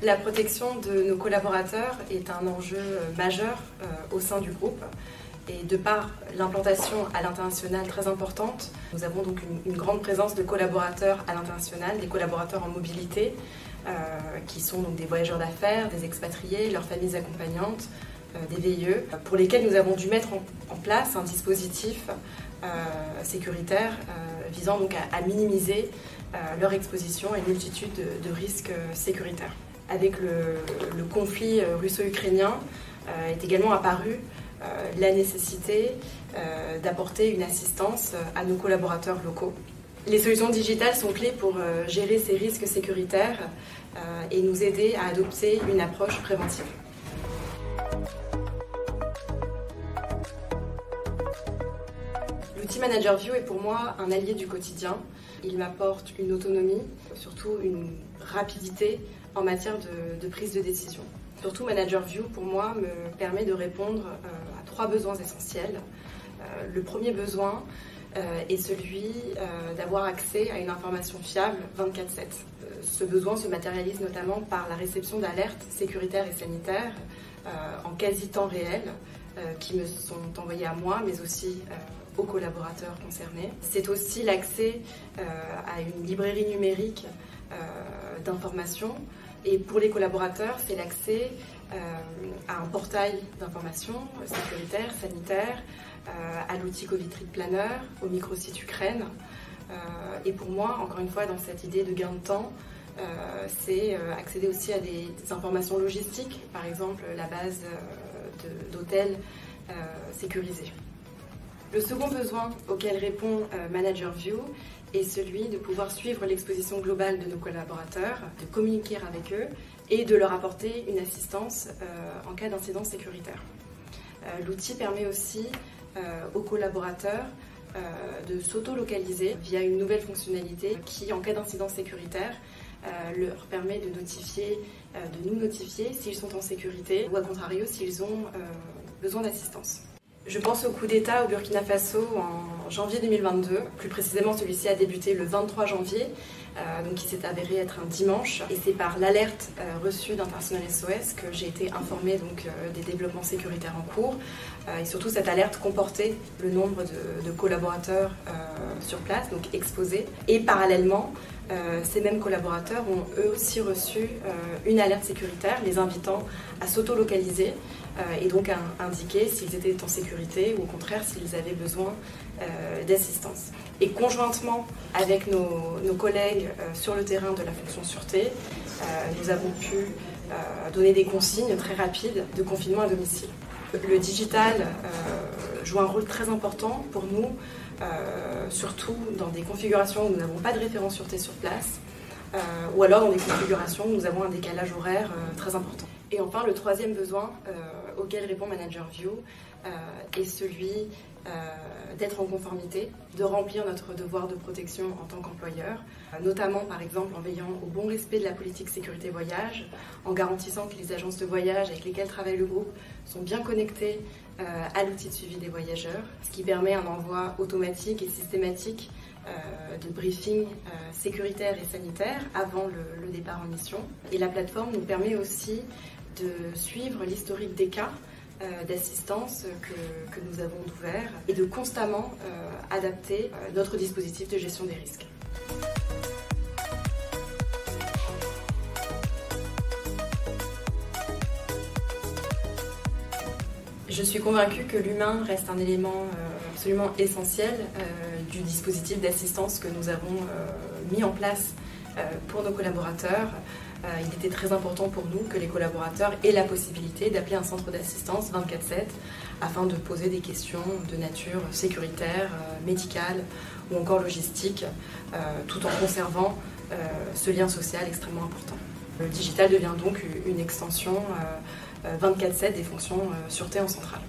La protection de nos collaborateurs est un enjeu majeur au sein du groupe. Et de par l'implantation à l'international très importante, nous avons donc une grande présence de collaborateurs à l'international, des collaborateurs en mobilité, qui sont donc des voyageurs d'affaires, des expatriés, leurs familles accompagnantes, des VIE, pour lesquels nous avons dû mettre en place un dispositif sécuritaire visant donc à minimiser leur exposition à une multitude de risques sécuritaires. Avec le conflit russo-ukrainien est également apparue la nécessité d'apporter une assistance à nos collaborateurs locaux. Les solutions digitales sont clés pour gérer ces risques sécuritaires et nous aider à adopter une approche préventive. L'outil ManagerView est pour moi un allié du quotidien. Il m'apporte une autonomie, surtout une rapidité en matière de prise de décision. Surtout, ManagerView, pour moi, me permet de répondre à 3 besoins essentiels. Le premier besoin est celui d'avoir accès à une information fiable 24/7. Ce besoin se matérialise notamment par la réception d'alertes sécuritaires et sanitaires en quasi-temps réel qui me sont envoyées à moi, mais aussi aux collaborateurs concernés. C'est aussi l'accès à une librairie numérique d'informations. Et pour les collaborateurs, c'est l'accès à un portail d'information sécuritaire, sanitaire, à l'outil Covid Trip Planner, au microsite Ukraine. Et pour moi, encore une fois, dans cette idée de gain de temps, c'est accéder aussi à des informations logistiques, par exemple la base d'hôtels sécurisés. Le second besoin auquel répond ManagerView est celui de pouvoir suivre l'exposition globale de nos collaborateurs, de communiquer avec eux et de leur apporter une assistance en cas d'incident sécuritaire. L'outil permet aussi aux collaborateurs de s'auto-localiser via une nouvelle fonctionnalité qui, en cas d'incident sécuritaire, leur permet de nous notifier s'ils sont en sécurité ou, à contrario, s'ils ont besoin d'assistance. Je pense au coup d'État au Burkina Faso en janvier 2022. Plus précisément, celui-ci a débuté le 23 janvier, donc qui s'est avéré être un dimanche. Et c'est par l'alerte reçue d'International SOS que j'ai été informée des développements sécuritaires en cours. Et surtout, cette alerte comportait le nombre de collaborateurs sur place, donc exposés. Et parallèlement, ces mêmes collaborateurs ont eux aussi reçu une alerte sécuritaire les invitant à s'auto-localiser et donc à indiquer s'ils étaient en sécurité ou au contraire s'ils avaient besoin d'assistance. Et conjointement avec nos collègues sur le terrain de la fonction sûreté, nous avons pu donner des consignes très rapides de confinement à domicile. Le digital joue un rôle très important pour nous, surtout dans des configurations où nous n'avons pas de référent sûreté sur place, ou alors dans des configurations où nous avons un décalage horaire très important. Et enfin, le troisième besoin auquel répond ManagerView est celui d'être en conformité, de remplir notre devoir de protection en tant qu'employeur, notamment par exemple en veillant au bon respect de la politique sécurité voyage, en garantissant que les agences de voyage avec lesquelles travaille le groupe sont bien connectées à l'outil de suivi des voyageurs, ce qui permet un envoi automatique et systématique de briefing sécuritaire et sanitaire avant le départ en mission. Et la plateforme nous permet aussi de suivre l'historique des cas d'assistance que nous avons ouverts et de constamment adapter notre dispositif de gestion des risques. Je suis convaincue que l'humain reste un élément absolument essentiel du dispositif d'assistance que nous avons mis en place pour nos collaborateurs. Il était très important pour nous que les collaborateurs aient la possibilité d'appeler un centre d'assistance 24/7 afin de poser des questions de nature sécuritaire, médicale ou encore logistique, tout en conservant ce lien social extrêmement important. Le digital devient donc une extension 24/7 des fonctions sûreté en centrale.